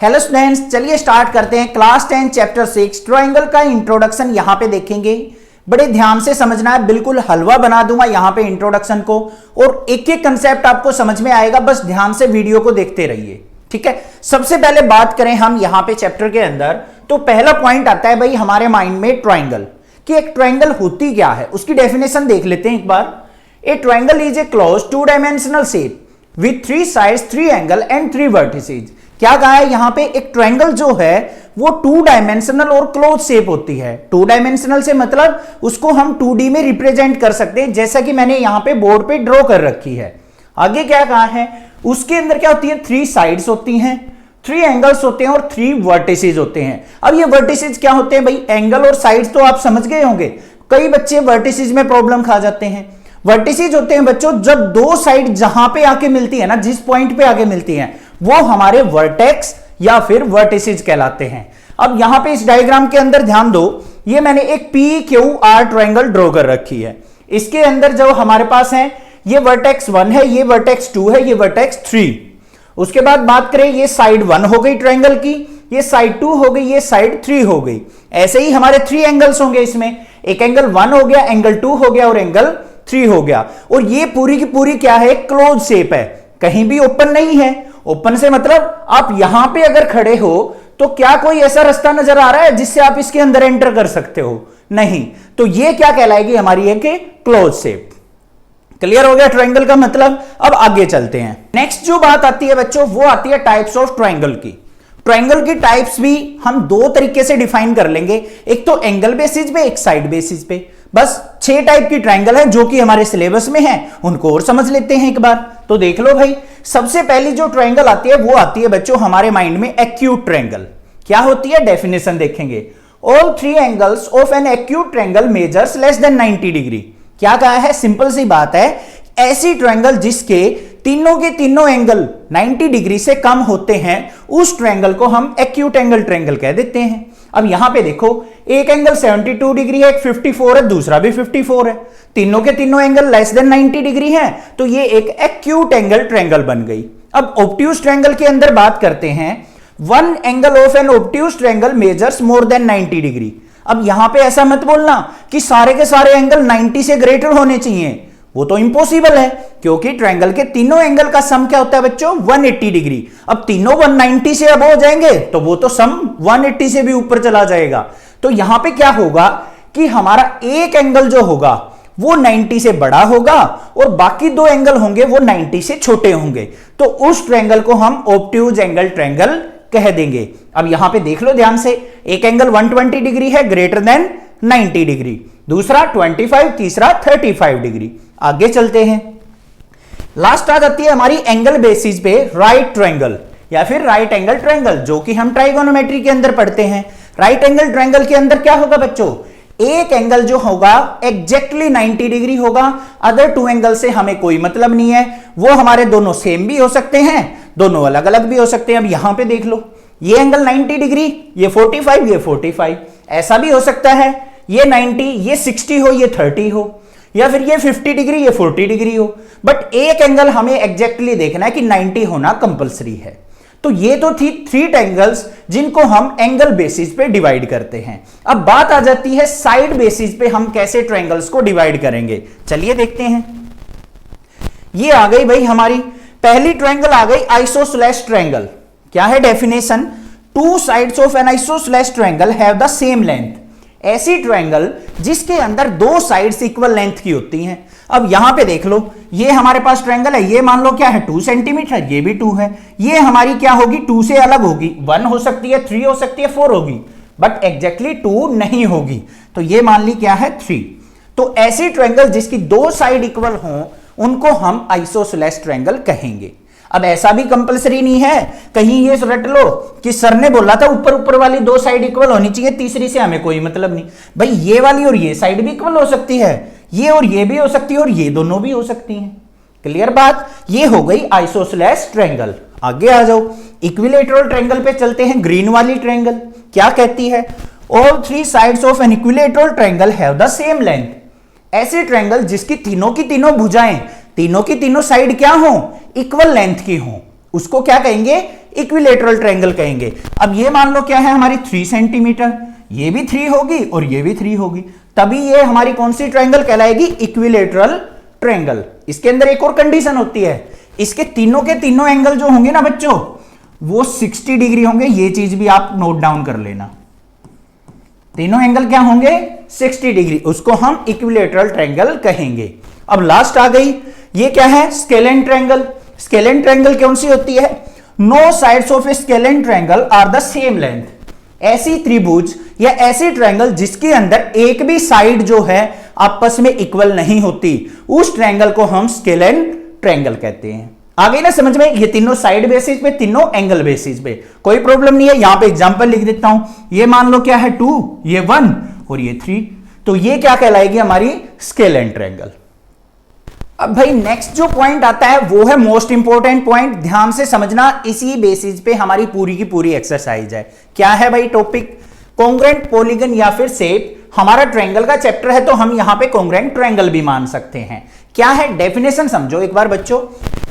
Hello students, चलिए start करते हैं क्लास 10 चैप्टर 6 ट्रायंगल का इंट्रोडक्शन। यहां पे देखेंगे, बड़े ध्यान से समझना है, बिल्कुल हलवा बना दूंगा यहां पे इंट्रोडक्शन को, और एक एक कंसेप्ट आपको समझ में आएगा। बस ध्यान से वीडियो को देखते रहिए, ठीक है। सबसे पहले बात करें हम यहां पे चैप्टर के अंदर, तो पहला पॉइंट आता है भाई हमारे माइंड में ट्रायंगल, कि एक ट्रायंगल होती क्या है, उसकी डेफिनेशन देख लेते हैं एक बार। A triangle is a close two dimensional shape with 3 sides 3 angle and 3 vertices. क्या कहा है यहां पे, एक ट्रायंगल जो है वो 2 डायमेंशनल और क्लोज शेप होती है। 2 डायमेंशनल से मतलब उसको हम 2D में रिप्रेजेंट कर सकते हैं, जैसा कि मैंने यहां पे बोर्ड पे ड्रॉ कर रखी है। आगे क्या कहा है, उसके अंदर क्या होती है, 3 साइड्स होती हैं, 3 एंगल्स होते हैं और 3 वर्टिसेज होते हैं। अब ये वर्टिसेज क्या होते हैं भाई, एंगल और साइड्स तो आप समझ गए होंगे। कई बच्चे वर्टिसेज में प्रॉब्लम खा जाते हैं। वर्टिसेज होते हैं बच्चों जब दो साइड जहां पे आके मिलती है ना, जिस पॉइंट पे आके मिलती है, वो हमारे वर्टेक्स या फिर वर्टिसेज कहलाते हैं। अब यहां पे इस डायग्राम के अंदर ध्यान दो, ये मैंने एक PQR ट्रायंगल ड्रॉ कर रखी है। इसके अंदर जो हमारे पास है, ये वर्टेक्स 1 है, ये वर्टेक्स 2 है, ये वर्टेक्स 3। उसके बाद बात करें, ये साइड 1 हो गई ट्रायंगल की, ये साइड 2 हो गई, ये साइड 3 हो गई। ऐसे ही हमारे 3 एंगल्स होंगे इसमें, एक एंगल 1 हो गया, एंगल 2 हो गया और एंगल 3 हो गया। और ये पूरी की पूरी क्या है, क्लोज शेप है, कहीं भी ओपन नहीं है। ओपन से मतलब आप यहां पे अगर खड़े हो तो क्या कोई ऐसा रास्ता नजर आ रहा है जिससे आप इसके अंदर एंटर कर सकते हो? नहीं। तो ये क्या कहलाएगी हमारी, एक क्लोज शेप। क्लियर हो गया ट्रायंगल का मतलब। अब आगे चलते हैं। नेक्स्ट जो बात आती है बच्चों, वो आती है टाइप्स ऑफ ट्रायंगल की। ट्रायंगल की टाइप्स भी हम 2 तरीके से डिफाइन कर लेंगे, एक तो एंगल बेसिस पे, एक साइड बेसिस पे। बस 6 टाइप की ट्रायंगल है जो कि हमारे सिलेबस में है, उनको और समझ लेते हैं एक बार। तो देख लो भाई, सबसे पहली जो ट्रायंगल आती है वो आती है बच्चों हमारे माइंड में एक्यूट ट्रायंगल। क्या होती है, डेफिनेशन देखेंगे। All 3 angles of an acute triangle measures less than 90 degree. क्या कहा है, सिंपल सी बात है, ऐसी ट्रायंगल जिसके तीनों के तीनों एंगल 90 डिग्री से कम होते हैं, उस ट्रायंगल को हम एक्यूट एंगल ट्रायंगल कह देते हैं। अब यहां पे देखो, एक एंगल 72 डिग्री है, एक 54 है, दूसरा भी 54 है, तीनों के तीनों एंगल लेस देन 90 डिग्री है, तो ये एक एक्यूट एंगल ट्रायंगल बन गई। अब ऑब्ट्यूज ट्रायंगल के अंदर बात करते हैं, 1 angle of an obtuse triangle measures more than 90 degree. अब यहां पे ऐसा मत बोलना कि सारे के सारे एंगल 90 से ग्रेटर होने चाहिए, वो तो इंपॉसिबल है, क्योंकि ट्रायंगल के तीनों एंगल का सम क्या होता है बच्चों, 180 डिग्री। अब तीनों 190 से अब हो जाएंगे तो वो तो सम 180 से भी ऊपर चला जाएगा। तो यहां पे क्या होगा कि हमारा एक एंगल जो होगा वो 90 से बड़ा होगा और बाकी 2 एंगल होंगे वो 90 से छोटे होंगे, तो उस ट्रायंगल को हम ऑब्ट्यूज एंगल ट्रायंगल कह देंगे। अब यहां पे देख लो ध्यान से, एक एंगल 120 डिग्री है, ग्रेटर देन 90 डिग्री, दूसरा 25, तीसरा 35 डिग्री। आगे चलते हैं। लास्ट आ जाती है हमारी एंगल बेसिस पे राइट ट्रायंगल या फिर राइट एंगल ट्रायंगल, जो कि हम ट्राइगोनोमेट्री के अंदर पढ़ते हैं। राइट एंगल ट्रायंगल के अंदर क्या होगा बच्चों, एक एंगल जो होगा एग्जैक्टली 90 डिग्री होगा, अदर 2 एंगल से हमें कोई मतलब नहीं है, वो हमारे दोनों सेम भी हो सकते हैं, दोनों अलग अलग भी हो सकते हैं। अब यहां पे देख लो, ये एंगल 90 डिग्री, ये 45, ये 45, ऐसा भी हो सकता है, ये 90, ये 60 हो, ये 30 हो, या फिर ये 50 डिग्री, ये 40 डिग्री हो। बट एक एंगल हमें एग्जैक्टली देखना है कि 90 होना कंपलसरी है। तो ये तो थी 3 एंगल्स जिनको हम एंगल बेसिस पे डिवाइड करते हैं। अब बात आ जाती है साइड बेसिस पे हम कैसे ट्रायंगल्स को डिवाइड करेंगे। चलिए देखते हैं। ये आ गई भाई हमारी पहली ट्रायंगल आ गई आइसोसेलेस ट्रायंगल। क्या है definition, 2 sides of N isosceles triangle have the same length. ऐसी ट्रायंगल जिसके अंदर 2 साइड्स इक्वल लेंथ की होती हैं। अब यहां पे देख लो, ये हमारे पास ट्रायंगल है, ये मान लो क्या है 2 सेंटीमीटर, ये भी 2 है, ये हमारी क्या होगी 2 से अलग होगी, 1 हो सकती है, 3 हो सकती है, 4 होगी, बट एग्जैक्टली 2 नहीं होगी, तो ये मान ली क्या है 3। तो ऐसी ट्रायंगल जिसकी 2 साइड इक्वल हो, उनको हम आइसोसेलेस ट्रायंगल कहेंगे। अब ऐसा भी कंपलसरी नहीं है, कहीं ये रट लो कि सर ने बोला था ऊपर ऊपर वाली 2 साइड इक्वल होनी चाहिए, तीसरी से हमें कोई मतलब नहीं। भाई ये वाली और ये साइड भी इक्वल हो सकती है, ये और ये भी हो सकती है, और ये दोनों भी हो सकती हैं। क्लियर बात, ये हो गई आइसोसेलेस ट्रायंगल। आगे आ जाओ, इक्विलैटरल ट्रायंगल पे चलते हैं। ग्रीन वाली ट्रायंगल क्या कहती है, all 3 sides of an equilateral triangle have the same length. ऐसे ट्रायंगल जिसकी तीनों की तीनों भुजाएं, तीनों की तीनों साइड क्या हो, इक्वल लेंथ की हो, उसको क्या कहेंगे, इक्विलेटरल ट्रायंगल कहेंगे। अब ये मान लो क्या है हमारी 3 सेंटीमीटर, ये भी 3 होगी और ये भी 3 होगी, तभी ये हमारी कौन सी ट्रायंगल कहलाएगी? Equilateral triangle. इसके अंदर एक और कंडीशन होती है, इसके तीनों के तीनों एंगल जो होंगे ना बच्चों वो 60 डिग्री होंगे, ये चीज भी आप नोट डाउन कर लेना। तीनों एंगल क्या होंगे? 60 डिग्री, उसको हम इक्विलेटरल ट्रायंगल कहेंगे। अब लास्ट आ गई, ये क्या है? Scalene triangle. स्केलेन ट्रायंगल कौन सी होती है? No sides of a scalene triangle are the same length. ऐसी त्रिभुज या ऐसी ट्रायंगल जिसके अंदर एक भी साइड जो है आपस में इक्वल नहीं होती, उस ट्रायंगल को हम स्केलेन ट्रायंगल कहते हैं। आ गई ना समझ में? ये तीनों साइड बेसिस पे, तीनों एंगल बेसिस पे, कोई प्रॉब्लम नहीं है। यहां पे एग्जांपल लिख देता हूं, ये मान लो क्या है 2, ये 1 और ये 3, तो ये क्या कहलाएगी? हमारी स्केलेन ट्रायंगल। अब भाई नेक्स्ट जो पॉइंट आता है वो है मोस्ट इंपॉर्टेंट पॉइंट, ध्यान से समझना, इसी बेसिस पे हमारी पूरी की पूरी एक्सरसाइज है। क्या है भाई टॉपिक? कॉन्ग्रुएंट पॉलीगन या फिर शेप। हमारा ट्रायंगल का चैप्टर है तो हम यहां पे कॉन्ग्रुएंट ट्रायंगल भी मान सकते हैं। क्या है डेफिनेशन समझो एक बार बच्चों।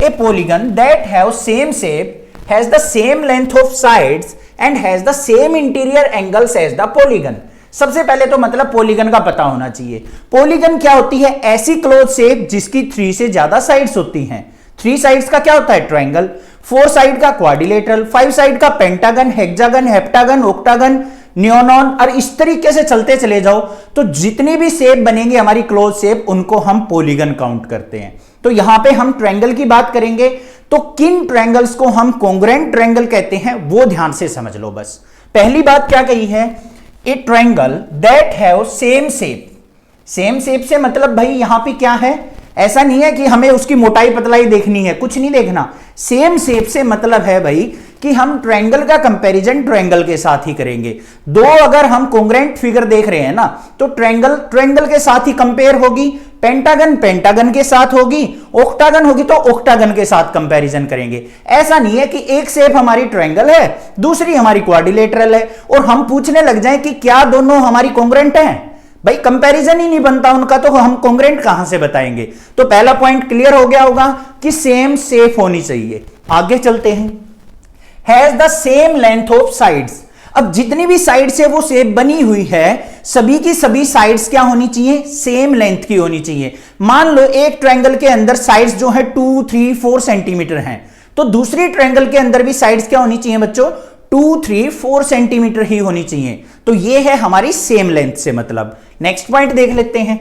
A polygon that have same shape has the same length of sides and has the same interior angles as the polygon. सबसे पहले तो मतलब पॉलीगन का पता होना चाहिए। पॉलीगन क्या होती है? ऐसी क्लोज शेप जिसकी 3 से ज्यादा साइड्स होती हैं। 3 साइड्स का क्या होता है? ट्रायंगल। 4 साइड का क्वाड्रिलेटरल, 5 साइड का पेंटागन, हेक्सागन, हेप्टागन, ऑक्टागन, नियोनॉन, और इस तरीके से चलते चले जाओ तो जितनी भी शेप बनेंगी हमारी क्लोज शेप, उनको हम पॉलीगन काउंट करते हैं। तो यहां पे हम ट्रायंगल की बात करेंगे तो किन ट्रायंगल्स को हम कॉन्ग्रुएंट ट्रायंगल कहते हैं वो ध्यान से समझ लो बस। पहली बात क्या कही है? ए triangle that have same shape. Same shape से मतलब भाई यहां पे क्या है? ऐसा नहीं है कि हमें उसकी मोटाई पतलाई देखनी है, कुछ नहीं देखना। सेम शेप से मतलब है भाई कि हम ट्रायंगल का कंपैरिजन ट्रायंगल के साथ ही करेंगे। दो अगर हम कॉन्ग्रुएंट फिगर देख रहे हैं ना तो ट्रायंगल ट्रायंगल के साथ ही कंपेयर होगी, पेंटागन पेंटागन के साथ होगी, ऑक्टागन होगी तो ऑक्टागन के साथ कंपैरिजन करेंगे। ऐसा नहीं है कि एक शेप हमारी ट्रायंगल है दूसरी हमारी क्वाड्रिलेटरल है और हम पूछने लग जाएं कि क्या दोनों हमारी कॉन्ग्रुएंट हैं। भाई कंपैरिजन ही नहीं बनता उनका तो हम कॉन्ग्रुएंट कहां से बताएंगे। तो पहला पॉइंट क्लियर हो गया होगा कि सेम शेप होनी चाहिए। आगे चलते हैं। Has the same length of sides. अब जितनी भी साइड से वो शेप बनी हुई है सभी की सभी साइड्स क्या होनी चाहिए? सेम लेंथ की होनी चाहिए। मान लो एक ट्रायंगल के अंदर साइड्स जो है 2, 3, 4 सेंटीमीटर हैं तो दूसरी ट्रायंगल के अंदर भी साइड्स क्या होनी चाहिए बच्चों? 2, 3, 4 सेंटीमीटर ही होनी चाहिए। तो ये है हमारी सेम लेंथ से मतलब। नेक्स्ट पॉइंट देख लेते हैं।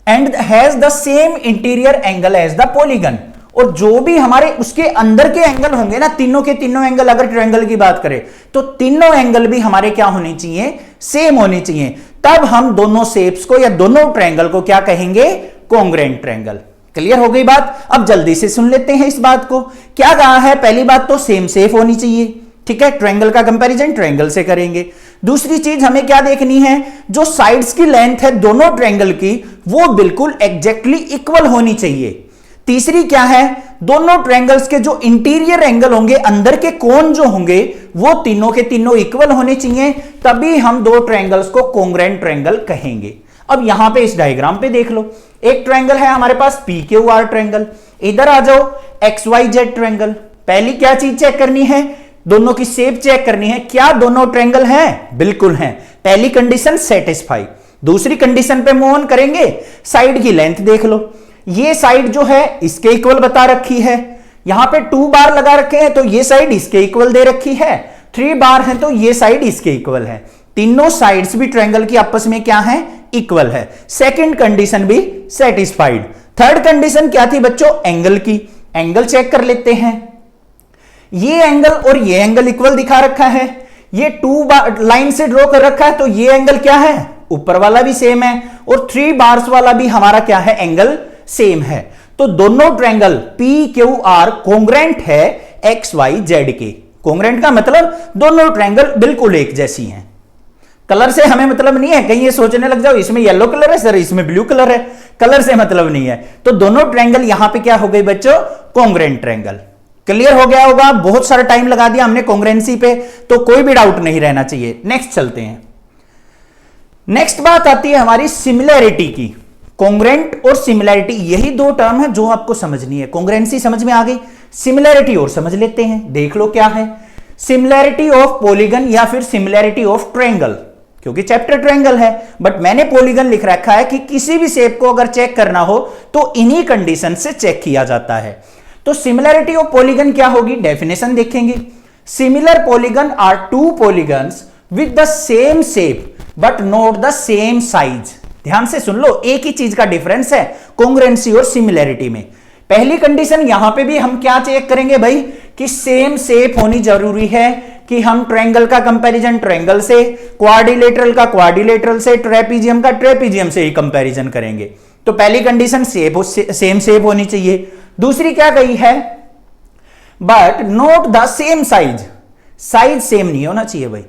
And has the same interior angle as the polygon. और जो भी हमारे उसके अंदर के एंगल होंगे ना, तीनों के तीनों एंगल, अगर ट्रायंगल की बात करें तो तीनों एंगल भी हमारे क्या होने चाहिए? सेम होने चाहिए। तब हम दोनों शेप्स को या दोनों ट्रायंगल को क्या कहेंगे? Congruent triangle. क्लियर हो गई बात? अब जल्दी से सुन लेते हैं इस बात को। क्या कहा है? पहली बात तो सेम शेप होनी चाहिए, ठीक है, ट्रायंगल का कंपैरिजन ट्रायंगल से करेंगे। दूसरी चीज हमें क्या देखनी है? जो साइड्स की लेंथ है दोनों ट्रायंगल की वो बिल्कुल एग्जैक्टली इक्वल होनी चाहिए। तीसरी क्या है? दोनों ट्रायंगल्स के जो इंटीरियर एंगल होंगे, अंदर के कोण जो होंगे वो तीनों के तीनों इक्वल होने चाहिए, तभी हम दो ट्रायंगल्स को कॉन्ग्रुएंट ट्रायंगल कहेंगे। अब यहां पे इस डायग्राम पे देख लो, एक ट्रायंगल है हमारे पास PQR ट्रायंगल। इधर आ जाओ XYZ ट्रायंगल। पहली क्या चीज चेक करनी है? दोनों की शेप चेक करनी है। क्या दोनों ट्रायंगल हैं? बिल्कुल हैं। पहली कंडीशन सेटिस्फाई। दूसरी कंडीशन पे मूव ऑन करेंगे। साइड की लेंथ देख लो, ये साइड जो है इसके इक्वल बता रखी है। यहां पे 2 बार लगा रखे हैं तो ये साइड इसके इक्वल दे रखी है, 3 बार है तो ये साइड इसके इक्वल है। तीनों साइड्स भी ट्रायंगल की आपस में क्या है? इक्वल है। सेकंड कंडीशन भी सेटिस्फाइड। थर्ड कंडीशन क्या थी बच्चों? एंगल की। एंगल चेक कर लेते हैं। ये एंगल और ये एंगल इक्वल दिखा रखा है। ये 2 बार लाइन से ड्रॉ कर रखा है तो ये एंगल क्या है? ऊपर वाला भी सेम है और 3 बार्स वाला भी हमारा क्या है? एंगल सेम है। तो दोनों ट्रायंगल PQR कॉन्ग्रुएंट है XYZ के। कॉन्ग्रुएंट का मतलब दोनों ट्रायंगल बिल्कुल एक जैसी हैं। कलर से हमें मतलब नहीं है, कहीं ये सोचने लग जाओ इसमें येलो कलर है सर इसमें ब्लू कलर है, कलर से मतलब नहीं है। तो दोनों ट्रायंगल यहां पे क्या हो गए बच्चों? Congruent triangle. क्लियर हो गया होगा? बहुत सारा टाइम लगा दिया हमने कॉन्ग्रुएंसी पे, तो कोई भी डाउट नहीं रहना चाहिए। नेक्स्ट चलते हैं। नेक्स्ट बात आती है हमारी सिमिलैरिटी की। कॉन्ग्रुएंट और सिमिलैरिटी यही दो टर्म है जो आपको समझनी है। कॉन्ग्रुएंसी समझ में आ गई, सिमिलैरिटी और समझ लेते हैं। देख लो क्या है। सिमिलैरिटी ऑफ पॉलीगन या फिर सिमिलैरिटी ऑफ ट्रायंगल, क्योंकि चैप्टर ट्रायंगल है, बट मैंने पॉलीगन लिख रखा है कि किसी भी शेप को अगर चेक करना हो तो इन्हीं कंडीशन से चेक किया जाता है। तो सिमिलैरिटी ऑफ पॉलीगन क्या होगी, डेफिनेशन देखेंगे। Similar polygon are two polygons with the same shape but not the same size. ध्यान से सुन लो, एक ही चीज का डिफरेंस है कॉन्ग्रुएंसी और सिमिलैरिटी में। पहली कंडीशन यहां पे भी हम क्या चेक करेंगे भाई, कि सेम शेप होनी जरूरी है, कि हम ट्रायंगल का कंपैरिजन ट्रायंगल से, क्वाड्रिलेटरल का क्वाड्रिलेटरल से, ट्रेपीजियम का ट्रेपीजियम से ही कंपैरिजन करेंगे। तो पहली कंडीशन सेम शेप होनी चाहिए। दूसरी क्या कही है, but not the same size, size same नहीं होना चाहिए भाई,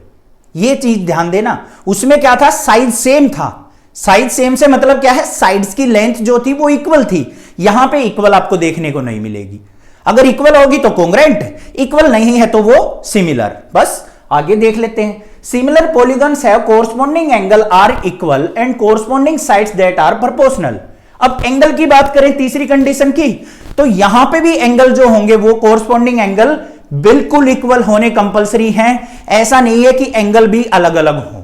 ये चीज ध्यान देना। उसमें क्या था, साइज सेम था। साइज सेम से मतलब क्या है, साइड्स की लेंथ जो थी वो इक्वल थी। यहां पे इक्वल आपको देखने को नहीं मिलेगी। अगर इक्वल होगी तो कॉन्ग्रुएंट, इक्वल नहीं है तो वो सिमिलर। बस आगे देख लेते हैं। Similar polygons have corresponding angle are equal and corresponding sides that are proportional. अब एंगल की बात करें तीसरी कंडीशन की, तो यहां पे भी एंगल जो होंगे वो कोरस्पॉन्डिंग एंगल बिल्कुल इक्वल होने कंपलसरी हैं। ऐसा नहीं है कि एंगल भी अलग अलग हो।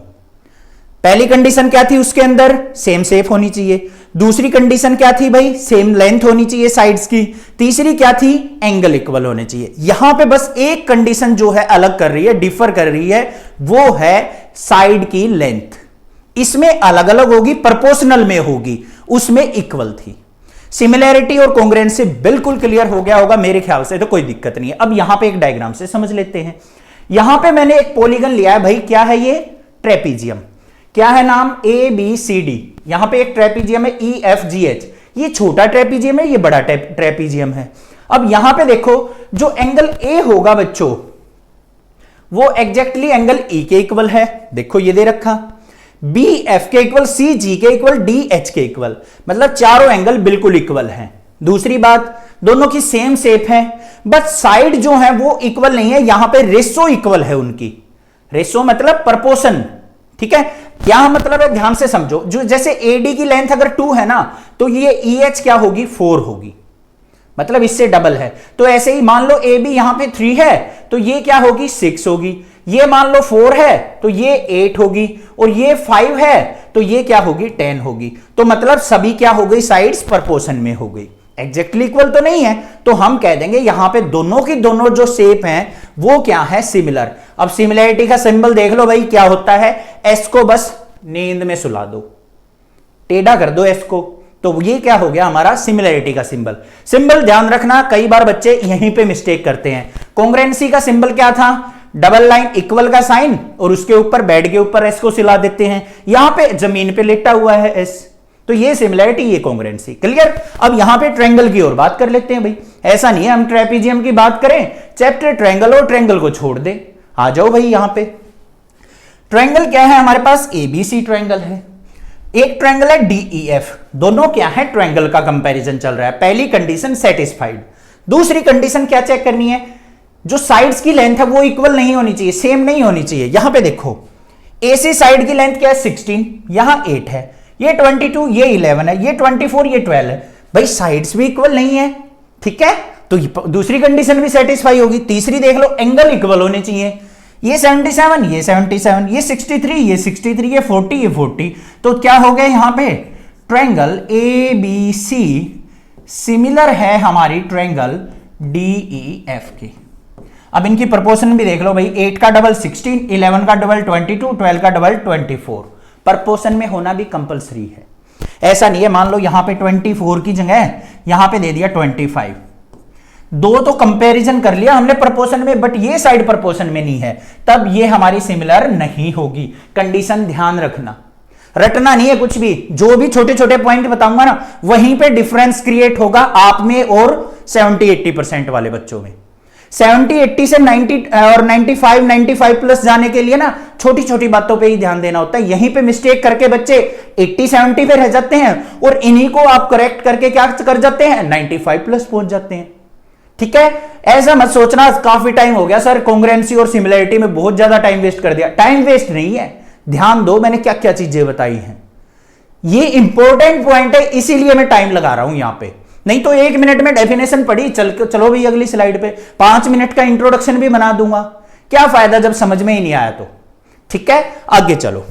पहली कंडीशन क्या थी, उसके अंदर सेम शेप होनी चाहिए। दूसरी कंडीशन क्या थी भाई, सेम लेंथ होनी चाहिए साइड्स की। तीसरी क्या थी, एंगल इक्वल होने चाहिए। यहां पे बस एक कंडीशन जो है अलग कर रही है, डिफर कर रही है, वो है साइड की लेंथ। इसमें अलग अलग होगी, प्रोपोर्शनल में होगी, उसमें इक्वल थी। सिमिलैरिटी और कॉन्ग्रुएंसी बिल्कुल क्लियर हो गया होगा मेरे ख्याल से, तो कोई दिक्कत नहीं है। अब यहां पे एक डायग्राम से समझ लेते हैं। यहां पे मैंने एक पॉलीगन लिया है भाई, क्या है ये, ट्रेपीजियम। क्या है नाम, ए बी सी डी। यहां पे एक ट्रेपीजियम है ई एफ जी एच, ये छोटा ट्रेपीजियम है, ये बड़ा ट्रेपीजियम है। अब यहां पे देखो, जो एंगल ए होगा बच्चों, वो एग्जैक्टली एंगल ई के इक्वल है। देखो ये दे रखा, बी एफ के इक्वल, सी जी के इक्वल, डी एच के इक्वल, मतलब चारों एंगल बिल्कुल इक्वल हैं। दूसरी बात, दोनों की सेम शेप है, बट साइड जो है वो इक्वल नहीं है। यहां पे रेशो इक्वल है उनकी। रेशो मतलब प्रपोर्शन, ठीक है। क्या मतलब है, ध्यान से समझो। जो जैसे एडी की लेंथ अगर 2 है ना, तो ये ई एच क्या होगी, 4 होगी, मतलब इससे डबल है। तो ऐसे ही मान लो ए बी यहां पे 3 है, तो ये क्या होगी, 6 होगी। ये मान लो 4 है तो ये 8 होगी, और ये 5 है तो ये क्या होगी, 10 होगी। तो मतलब सभी क्या हो गई, साइड्स प्रोपोर्शन में हो गई। एग्जैक्टली इक्वल तो नहीं है, तो हम कह देंगे यहां पे दोनों की दोनों जो शेप हैं वो क्या है, सिमिलर। अब सिमिलैरिटी का सिंबल देख लो भाई, क्या होता है, एस को बस नींद में सुला दो, टेढ़ा कर दो एस को, तो ये क्या हो गया हमारा सिमिलैरिटी का सिंबल। सिंबल ध्यान रखना, कई बार बच्चे यहीं पे मिस्टेक करते हैं। कॉन्ग्रुएंसी का सिंबल क्या था, डबल लाइन इक्वल का साइन, और उसके ऊपर बेड के ऊपर एस को सिला देते हैं। यहां पे जमीन पे लेटा हुआ है एस, तो ये सिमिलैरिटी, ये कॉन्ग्रुएंसी। क्लियर। अब यहां पे ट्रायंगल की ओर बात कर लेते हैं भाई। ऐसा नहीं है हम ट्रेपीजियम की बात करें, चैप्टर ट्रायंगल और ट्रायंगल को छोड़ दे। आ जाओ भाई, यहां पे ट्रायंगल क्या है हमारे पास, एबीसी ट्रायंगल है। एक ट्रायंगल है डीईएफ, दोनों क्या है, ट्रायंगल का कंपैरिजन चल रहा है। पहली कंडीशन सेटिस्फाइड। दूसरी कंडीशन क्या चेक करनी है, जो साइड्स की लेंथ है वो इक्वल नहीं होनी चाहिए, सेम नहीं होनी चाहिए। यहां पे देखो, एसी साइड की लेंथ क्या है, 16, यहां 8 है, ये 22, ये 11 है, ये 24, ये 12 है। भाई साइड्स भी इक्वल नहीं है, ठीक है, तो दूसरी कंडीशन भी सेटिस्फाई होगी। तीसरी देख लो, एंगल इक्वल होने चाहिए। ये 77, ये 77, ये 63, ये 63, ये 40, ये 40। तो क्या हो गया यहां पे, triangle A B C similar है हमारी ट्रायंगल डी ई एफ की। अब इनकी प्रोपोर्शन भी देख लो भाई, 8 का डबल 16, 11 का डबल 22, 12 का डबल 24। प्रोपोर्शन में होना भी कंपलसरी है। ऐसा नहीं है मान लो यहां पे 24 की जगह यहां पे दे दिया 25, दो तो कंपैरिजन कर लिया हमने प्रोपोर्शन में, बट ये साइड प्रोपोर्शन में नहीं है, तब ये हमारी सिमिलर नहीं होगी। कंडीशन ध्यान रखना, रटना नहीं है कुछ भी। जो भी छोटे छोटे पॉइंट बताऊंगा ना, वहीं पे डिफरेंस क्रिएट होगा आप में और 70-80% वाले बच्चों में। 70-80 से 90 और 95 प्लस जाने के लिए ना छोटी छोटी बातों पे ही ध्यान देना होता है। यहीं पे मिस्टेक करके बच्चे 80-70 पे रह जाते हैं, और इन्हीं को आप करेक्ट करके क्या कर जाते हैं, 95 प्लस पहुंच जाते हैं। ठीक है, ऐसा मत सोचना काफी टाइम हो गया सर कॉन्ग्रुएंसी और सिमिलैरिटी में बहुत ज्यादा टाइम वेस्ट कर दिया। टाइम वेस्ट नहीं है, ध्यान दो मैंने क्या क्या चीजें बताई हैं, ये इंपॉर्टेंट पॉइंट है, इसीलिए मैं टाइम लगा रहा हूं यहां पे। नहीं तो 1 मिनट में डेफिनेशन पढ़ी, चलो भाई अगली स्लाइड पे 5 मिनट का इंट्रोडक्शन भी बना दूंगा। क्या फायदा जब समझ में ही नहीं आया तो। ठीक है, आगे चलो।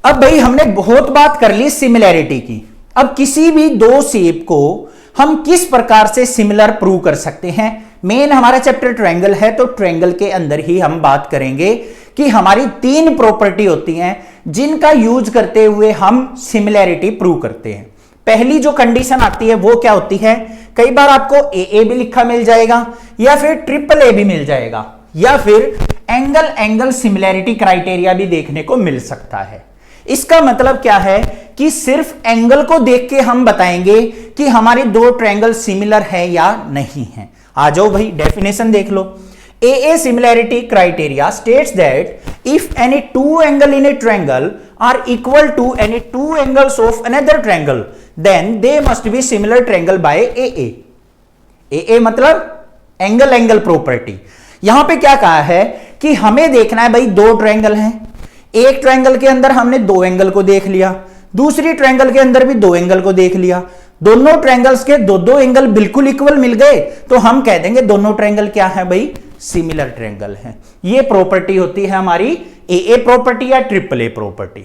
अब भाई हमने बहुत बात कर ली सिमिलैरिटी की। अब किसी भी दो शेप को हम किस प्रकार से सिमिलर प्रूव कर सकते हैं। मेन हमारा चैप्टर ट्रायंगल है, तो ट्रायंगल के अंदर ही हम बात करेंगे कि हमारी तीन प्रॉपर्टी होती हैं जिनका यूज करते हुए हम सिमिलैरिटी प्रूव करते हैं। पहली जो कंडीशन आती है वो क्या होती है, कई बार आपको ए भी लिखा मिल जाएगा या फिर ट्रिपल ए भी मिल जाएगा या फिर एंगल एंगल सिमिलैरिटी क्राइटेरिया भी देखने को मिल सकता है। इसका मतलब क्या है कि सिर्फ एंगल को देख के हम बताएंगे कि हमारे दो ट्रायंगल सिमिलर है या नहीं है। आ जाओ भाई, डेफिनेशन देख लो। AA similarity criteria states that if any two angle in a triangle are equal to any two angles of another triangle, then they must be similar triangle by AA. AA मतलब angle angle property. यहां पे क्या कहा है कि हमें देखना है भाई दो ट्रायंगल हैं, एक ट्रायंगल के अंदर हमने दो एंगल को देख लिया, दूसरी ट्रायंगल के अंदर भी दो एंगल को देख लिया, दोनों ट्रायंगल्स के दो दो एंगल बिल्कुल इक्वल मिल गए तो हम कह देंगे दोनों ट्रायंगल क्या है भाई, सिमिलर ट्रायंगल है। ये प्रॉपर्टी होती है हमारी AA प्रॉपर्टी या ट्रिपल ए प्रॉपर्टी।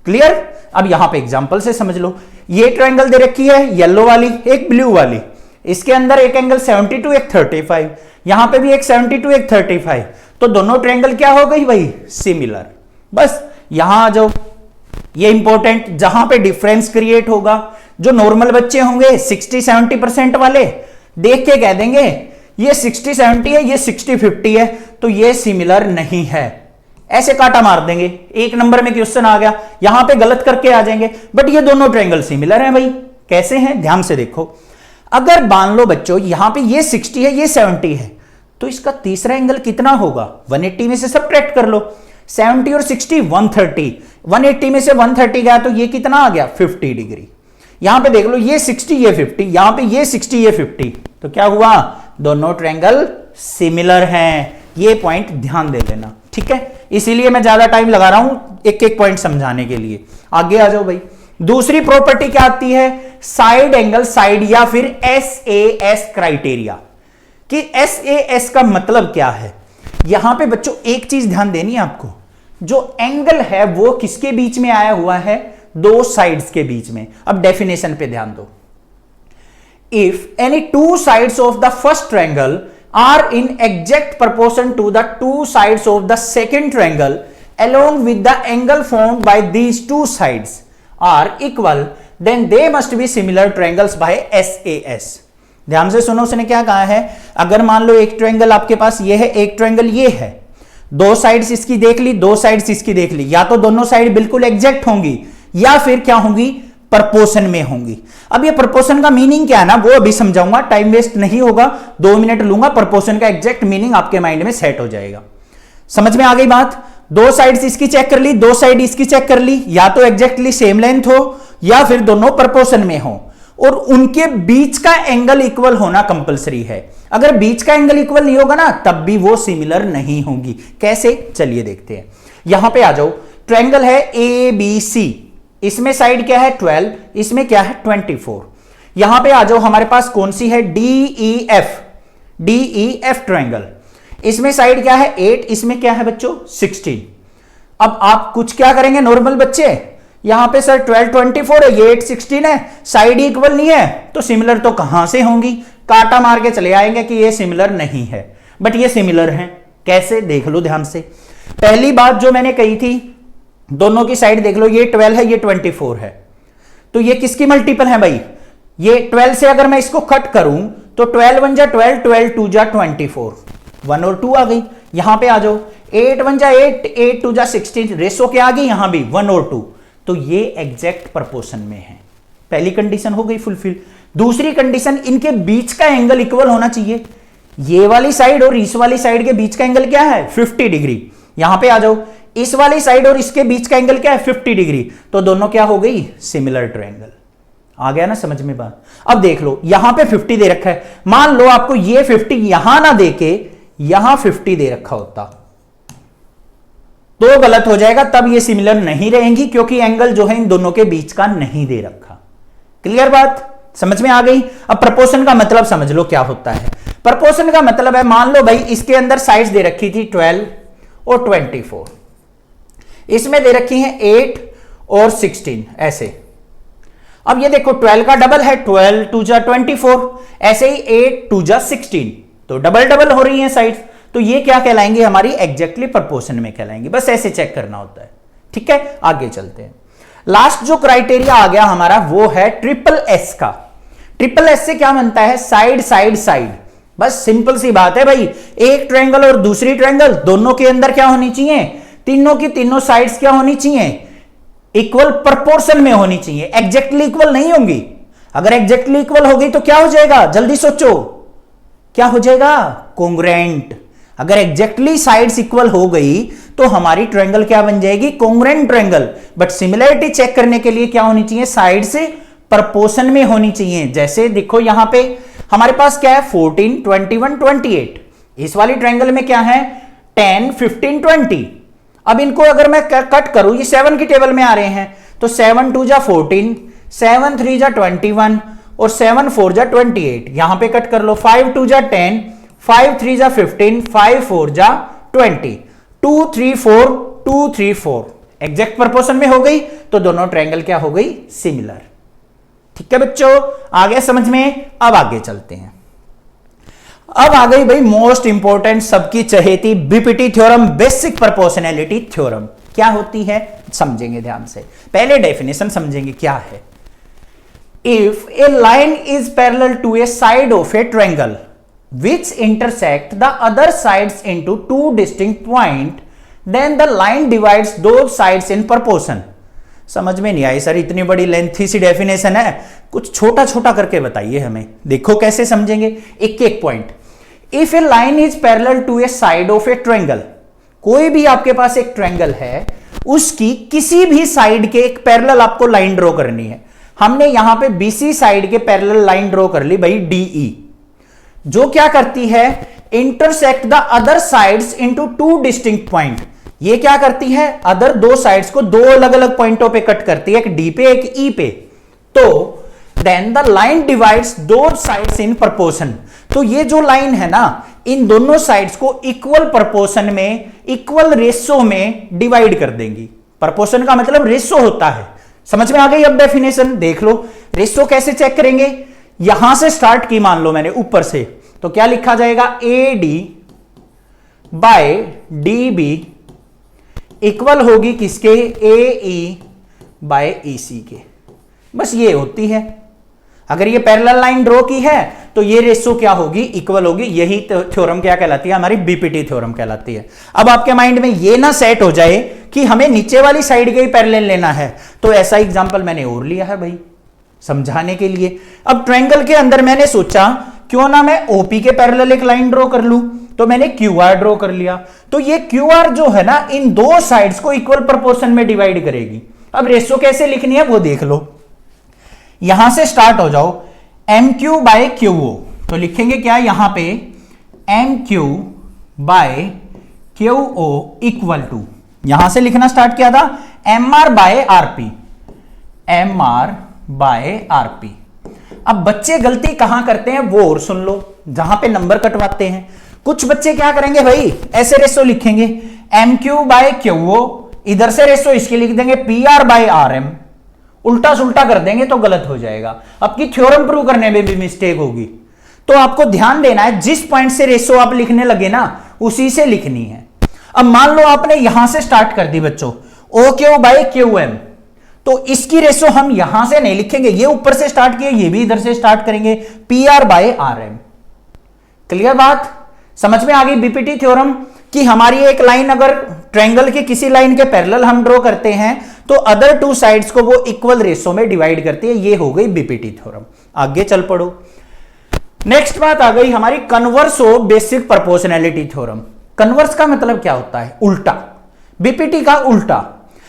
क्लियर? अब यहां पे एग्जांपल से समझ लो। ये ट्रायंगल दे रखी है येलो वाली, एक ब्लू वाली, इसके अंदर एक एंगल 72 एक 35, यहां पे भी एक 72 एक 35, तो दोनों ट्रायंगल क्या हो गई भाई, सिमिलर। बस यहां आ जाओ, ये इंपॉर्टेंट, जहां पे डिफरेंस क्रिएट होगा, जो नॉर्मल बच्चे होंगे 60-70% वाले देख के कह देंगे ये 60-70 है, ये 60-50 है, तो ये सिमिलर नहीं है, ऐसे काटा मार देंगे। एक नंबर में क्वेश्चन आ गया, यहां पे गलत करके आ जाएंगे, बट ये दोनों ट्रायंगल सिमिलर हैं भाई। कैसे हैं, ध्यान से देखो। अगर मान लो बच्चों यहां पे ये 60 है, ये 70 है, तो इसका तीसरा एंगल कितना होगा, 180 में से सब्ट्रैक्ट कर लो। 70 और 60 130, 180 में से 130 गया तो ये कितना आ गया, 50 डिग्री। यहां पे देख लो, ये 60 ये 50, यहां पे ये 60 ये 50, तो क्या हुआ, दोनों ट्रायंगल सिमिलर हैं। ये पॉइंट ध्यान दे लेना, ठीक है। इसीलिए मैं ज्यादा टाइम लगा रहा हूं एक एक पॉइंट समझाने के लिए। आगे आ जाओ भाई। दूसरी प्रॉपर्टी क्या आती है, साइड एंगल साइड या फिर SAS क्राइटेरिया। कि SAS का मतलब क्या है, यहां पे बच्चों एक चीज ध्यान देनी है आपको, जो एंगल है वो किसके बीच में आया हुआ है, दो साइड्स के बीच में। अब डेफिनेशन पे ध्यान दो। If any two sides of the first triangle are in exact proportion to the two sides of the second triangle along with the angle formed by these two sides are equal, then they must be similar triangles by SAS। ध्यान से सुनो, उसने क्या कहा है, अगर मान लो एक ट्रायंगल आपके पास ये है, एक ट्रायंगल ये है, दो साइड्स इसकी देख ली, दो साइड्स इसकी देख ली, या तो दोनों साइड बिल्कुल एग्जैक्ट होंगी या फिर क्या होंगी, प्रपोर्शन में होंगी। अब ये प्रपोर्शन का मीनिंग क्या है ना, वो अभी समझाऊंगा, टाइम वेस्ट नहीं होगा, 2 मिनट लूंगा, प्रपोर्शन का एग्जैक्ट मीनिंग आपके माइंड में सेट हो जाएगा। समझ में आ गई बात। दो साइड्स इसकी चेक कर ली, दो साइड इसकी चेक कर ली, या तो एग्जैक्टली सेम लेंथ हो या फिर दोनों प्रपोर्शन में हो, और उनके बीच का एंगल इक्वल होना कंपलसरी है। अगर बीच का एंगल इक्वल नहीं होगा ना, तब भी वो सिमिलर नहीं होंगी। कैसे, चलिए देखते हैं। यहां पे आ जाओ, ट्रायंगल है ABC, इसमें साइड क्या है 12, इसमें क्या है 24। यहां पे आ जाओ, हमारे पास कौन सी है, DEF ट्रायंगल, इसमें साइड क्या है 8, इसमें क्या है बच्चों 16। अब आप कुछ क्या करेंगे नॉर्मल बच्चे, यहां पे सर 12 24 है, ये 8 16 है, साइड इक्वल नहीं है, तो सिमिलर तो कहां से होंगी, काटा मार के चले आएंगे कि ये सिमिलर नहीं है, बट ये सिमिलर है। कैसे, देख लो ध्यान से। पहली बात जो मैंने कही थी, दोनों की साइड देख लो, ये 12 है, ये 24 है, तो ये किसकी मल्टीपल है भाई, ये 12 से अगर मैं इसको कट करूं तो 12 1 जा 12, 12 2 जा 24, 1 और 2 आ गई। यहां पे आ जाओ, 8 1 जा 8, 8 2 जा 16, रेशो क्या आ गई, यहां भी 1 और 2, तो ये एग्जैक्ट प्रोपोर्शन में है। पहली कंडीशन हो गई फुलफिल। दूसरी कंडीशन, इनके बीच का एंगल इक्वल होना चाहिए। ये वाली साइड और इस वाली साइड के बीच का एंगल क्या है 50 डिग्री। यहां पे आ जाओ, इस वाली साइड और इसके बीच का एंगल क्या है 50 डिग्री, तो दोनों क्या हो गई, सिमिलर ट्रायंगल। आ गया ना समझ में बात। अब देख लो, यहां पे 50 दे रखा है, मान लो आपको ये 50 यहां ना देके यहां 50 दे रखा होता तो गलत हो जाएगा, तब ये सिमिलर नहीं रहेंगी, क्योंकि एंगल जो है इन दोनों के बीच का नहीं दे रखा। क्लियर बात, समझ में आ गई। अब प्रपोर्शन का मतलब समझ लो क्या होता है। प्रोपोर्शन का मतलब है, मान लो भाई इसके अंदर साइड्स दे रखी थी 12 और 24, इसमें दे रखी है 8 और 16 ऐसे। अब ये देखो 12 का डबल है, 12 2 जा 24, ऐसे ही 8 2 जा 16, तो डबल डबल हो रही है साइड्स, तो ये क्या कहलाएंगे, हमारी एग्जैक्टली प्रोपोर्शन में कहलाएंगे। बस ऐसे चेक करना होता है, ठीक है। आगे चलते हैं। लास्ट जो क्राइटेरिया आ गया हमारा वो है ट्रिपल एस का। ट्रिपल एस से क्या बनता है, साइड साइड साइड। बस सिंपल सी बात है भाई, एक ट्रायंगल और दूसरी ट्रायंगल दोनों के अंदर क्या होनी चाहिए, तीनों की तीनों साइड्स क्या होनी चाहिए, इक्वल प्रोपोर्शन में होनी चाहिए, एग्जैक्टली इक्वल नहीं होंगी। अगर एग्जैक्टली इक्वल होगी तो क्या हो जाएगा, जल्दी सोचो, क्या हो जाएगा, कोंग्रुएंट। अगर एग्जैक्टली साइड्स इक्वल हो गई तो हमारी ट्रायंगल क्या बन जाएगी, कोंग्रुएंट ट्रायंगल। बट सिमिलरिटी चेक करने के लिए क्या होनी चाहिए, साइड से प्रोपोर्शन में होनी चाहिए। जैसे देखो यहां पे हमारे पास क्या है, 14 21 28, इस वाली ट्रायंगल में क्या है, 10 15 20। अब इनको अगर मैं कट करूं, ये 7 की टेबल में आ रहे हैं, तो 7 2 जा 14, 7 3 जा 21 और 7 4 जा 28, यहां पे कट कर लो, 5 2 जा 10, 5 3 जा 15, 5 4 जा 20, 2 3 4 2 3 4, एग्जैक्ट प्रोपोर्शन में हो गई, तो दोनों ट्रायंगल क्या हो गई, सिमिलर। ठीक है बच्चों, आ गया समझ में। अब आगे चलते हैं। अब आ गई भाई मोस्ट इंपॉर्टेंट, सबकी चहेती BPT theorem, basic proportionality theorem. क्या होती है समझेंगे ध्यान से, पहले डेफिनेशन समझेंगे क्या है। If a line is parallel to a side of a triangle which intersect the other sides into two distinct point, then the line divides those sides in proportion। समझ में नहीं आई सर, इतनी बड़ी लेंथी सी definition है, कुछ छोटा छोटा करके बताइए हमें। देखो कैसे समझेंगे, एक एक point. If a line is parallel to a side of a triangle, कोई भी आपके पास एक ट्रायंगल है, उसकी किसी भी साइड के एक पैरेलल आपको लाइन ड्रॉ करनी है। हमने यहां पे बीसी साइड के पैरेलल लाइन ड्रॉ कर ली भाई डीई, जो क्या करती है, intersect the other sides into two distinct point. ये क्या करती है, अदर दो साइड्स को दो अलग अलग पॉइंटों पे कट करती है, एक डी पे एक ई पे। तो then the line divides those sides in proportion. तो ये जो लाइन है ना, इन दोनों साइड्स को इक्वल प्रोपोर्शन में, इक्वल रेशो में डिवाइड कर देंगी। प्रोपोर्शन का मतलब रेशो होता है, समझ में आ गई। अब डेफिनेशन देख लो, रेशो कैसे चेक करेंगे, यहां से स्टार्ट की मान लो मैंने ऊपर से, तो क्या लिखा जाएगा, A D by D B equal होगी किसके, ए ई बाय ई सी के। बस ये होती है, अगर ये पैरेलल लाइन ड्रॉ की है तो ये रेशो क्या होगी, इक्वल होगी। यही थ्योरम क्या कहलाती है, हमारी बीपीटी थ्योरम कहलाती है। अब आपके माइंड में ये ना सेट हो जाए कि हमें नीचे वाली साइड के ही पैरेलल लेना है, तो ऐसा एग्जांपल मैंने और लिया है भाई समझाने के लिए। अब ट्रायंगल के अंदर मैंने सोचा क्यों ना मैं ओपी के पैरेलल एक लाइन ड्रॉ कर लूं, तो मैंने क्यू आर ड्रॉ कर लिया। तो ये क्यू आर जो है ना, इन दो साइड्स को इक्वल प्रोपोर्शन में डिवाइड करेगी। अब रेशो कैसे लिखनी है वो देख लो, यहां से स्टार्ट हो जाओ, M Q by Q O, तो लिखेंगे क्या यहां पे, M Q by Q O equal to, यहां से लिखना स्टार्ट किया था, M R by RP, M R by RP. अब बच्चे गलती कहां करते हैं वो और सुन लो, जहां पे नंबर कटवाते हैं। कुछ बच्चे क्या करेंगे भाई, ऐसे रेशो लिखेंगे, M Q by Q O, इधर से रेशो इसके लिख देंगे P R by R M, उल्टा सुल्टा कर देंगे तो गलत हो जाएगा। आपकी थ्योरम प्रूव करने में भी मिस्टेक होगी। तो आपको ध्यान देना है, जिस पॉइंट से रेशो आप लिखने लगे ना, उसी से लिखनी है। अब मान लो आपने यहां से स्टार्ट कर दी बच्चों, O Q by Q M, तो इसकी रेशो हम यहां से नहीं लिखेंगे, ये ऊपर से स्टार्ट किए, ये भी इधर से स्टार्ट करेंगे, P R by R M. Clear बात, समझ में आ गई बीपीटी थ्योरम कि हमारी एक लाइन अगर ट्रायंगल के किसी लाइन के पैरेलल हम ड्रॉ करते हैं तो अदर टू साइड्स को वो इक्वल रेशो में डिवाइड करती है। ये हो गई बीपीटी थ्योरम। आगे चल पड़ो, नेक्स्ट बात आ गई हमारी converse of basic proportionality theorem. Converse का मतलब क्या होता है, उल्टा, बीपीटी का उल्टा।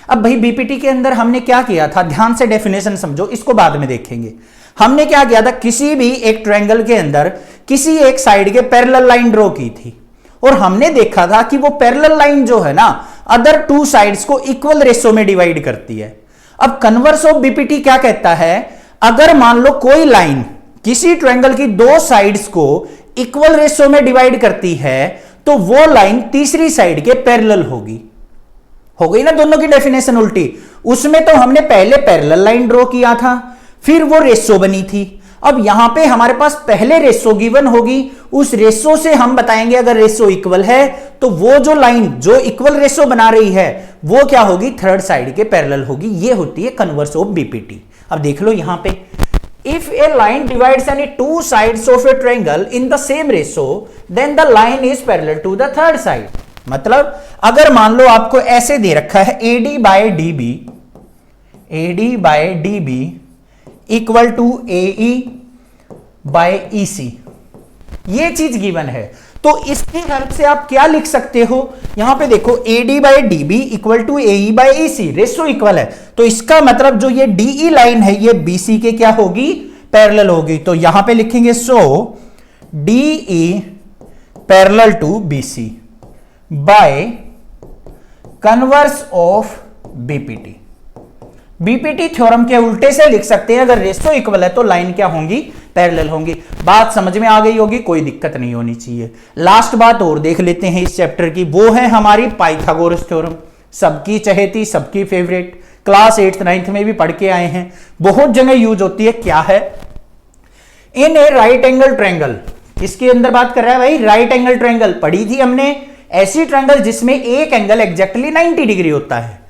अब भाई बीपीटी के अंदर हमने क्या किया था, ध्यान से डेफिनेशन समझो, इसको बाद में देखेंगे। हमने क्या किया था, किसी भी एक ट्रायंगल के अंदर किसी एक साइड के पैरेलल लाइन ड्रॉ की थी, और हमने देखा था कि वो पैरेलल लाइन जो है ना, अदर टू साइड्स को इक्वल रेशो में डिवाइड करती है। अब कन्वर्स ऑफ बीपीटी क्या कहता है, अगर मान लो कोई लाइन किसी ट्रायंगल की दो साइड्स को इक्वल रेशो में डिवाइड करती है तो वो लाइन तीसरी साइड के पैरेलल होगी। हो गई ना दोनों की डेफिनेशन उल्टी। उसमें तो हमने पहले पैरेलल लाइन ड्रॉ किया था, फिर वो रेशो बनी थी। अब यहां पे हमारे पास पहले रेशो गिवन होगी, उस रेशो से हम बताएंगे अगर रेशो इक्वल है तो वो जो लाइन जो इक्वल रेशो बना रही है वो क्या होगी, थर्ड साइड के पैरेलल होगी। ये होती है कन्वर्स ऑफ बीपीटी। अब देख लो यहां पे, if a line divides any two sides of a triangle in the same ratio then the line is parallel to the third side. मतलब अगर मान लो आपको ऐसे दे रखा है AD by DB equal to AE by EC, ये चीज given है, तो इसकी हेल्प से आप क्या लिख सकते हो, यहां पे देखो AD by DB equal to AE by EC, ratio equal है, तो इसका मतलब जो ये DE लाइन है ये BC के क्या होगी, पैरेलल होगी। तो यहां पे लिखेंगे so DE parallel to BC by converse of BPT. BPT theorem के उल्टे से लिख सकते हैं, अगर रेशो इक्वल है तो लाइन क्या होंगी, पैरेलल होंगी। बात समझ में आ गई होगी, कोई दिक्कत नहीं होनी चाहिए। लास्ट बात और देख लेते हैं इस चैप्टर की, वो है हमारी पाइथागोरस थ्योरम, सबकी चहेती, सबकी फेवरेट, क्लास 8th 9th में भी पढ़ के आए हैं, बहुत जगह यूज होती है। क्या है, इन ए राइट एंगल ट्रायंगल, किसके अंदर बात कर रहा है भाई, राइट एंगल ट्रायंगल पढ़ी थी हमने, ऐसी ट्रायंगल जिसमें एक एंगल एग्जैक्टली 90 डिग्री होता है।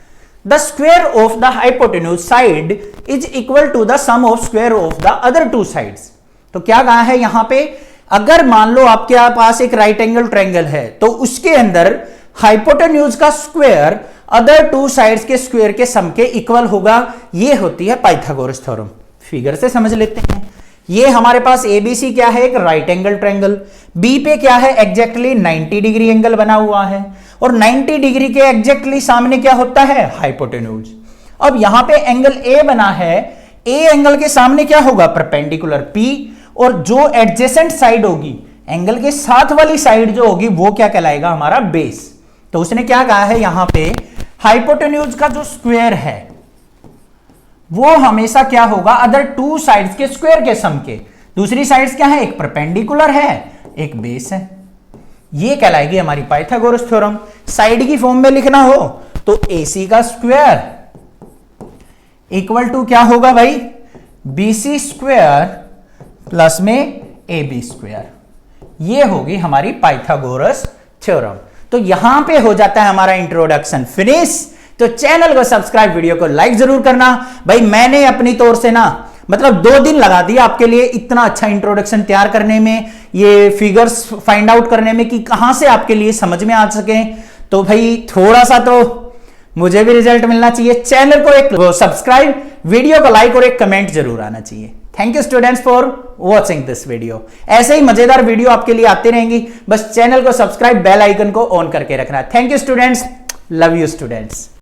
The square of the hypotenuse side is equal to the sum of square of the other two sides. तो क्या कहा है यहां पे, अगर मान लो आपके पास एक राइट एंगल ट्रायंगल है तो उसके अंदर हाइपोटेन्यूज का स्क्वायर अदर टू साइड्स के स्क्वायर के सम के इक्वल होगा। ये होती है पाइथागोरस थ्योरम। फिगर से समझ लेते हैं, ये हमारे पास ABC क्या है, एक राइट एंगल ट्रायंगल, B पे क्या है, एग्जैक्टली 90 डिग्री एंगल बना हुआ है, और 90 डिग्री के एग्जैक्टली सामने क्या होता है, हाइपोटेन्यूज। अब यहां पे एंगल A बना है, A एंगल के सामने क्या होगा, परपेंडिकुलर P, और जो एडजेसेंट साइड होगी, एंगल के साथ वाली साइड जो होगी वो क्या कहलाएगा, हमारा बेस। तो उसने क्या कहा है यहां पे, हाइपोटेन्यूज का जो स्क्वायर है वो हमेशा क्या होगा, अदर टू साइड्स के स्क्वायर के सम के। दूसरी साइड्स क्या है, एक परपेंडिकुलर है, एक बेस है। ये कहलाएगी हमारी पाइथागोरस थ्योरम। साइड की फॉर्म में लिखना हो तो AC का स्क्वायर इक्वल टू क्या होगा भाई, BC स्क्वायर प्लस में AB स्क्वायर। ये होगी हमारी पाइथागोरस थ्योरम। तो यहां पे हो जाता है हमारा इंट्रोडक्शन फिनिश। तो चैनल को सब्सक्राइब, वीडियो को लाइक जरूर करना भाई। मैंने अपनी तौर से ना मतलब 2 दिन लगा दिया आपके लिए इतना अच्छा इंट्रोडक्शन तैयार करने में, ये फिगर्स फाइंड आउट करने में कि कहां से आपके लिए समझ में आ सके। तो भाई थोड़ा सा तो मुझे भी रिजल्ट मिलना चाहिए। चैनल को एक सब्सक्राइब, वीडियो को लाइक और एक कमेंट जरूर आना चाहिए। Thank you students for watching this video. ऐसे ही मजेदार वीडियो आपके लिए आती रहेंगी, बस चैनल को सब्सक्राइब, बेल आइकन को ऑन करके रखना। Thank you students, love you students.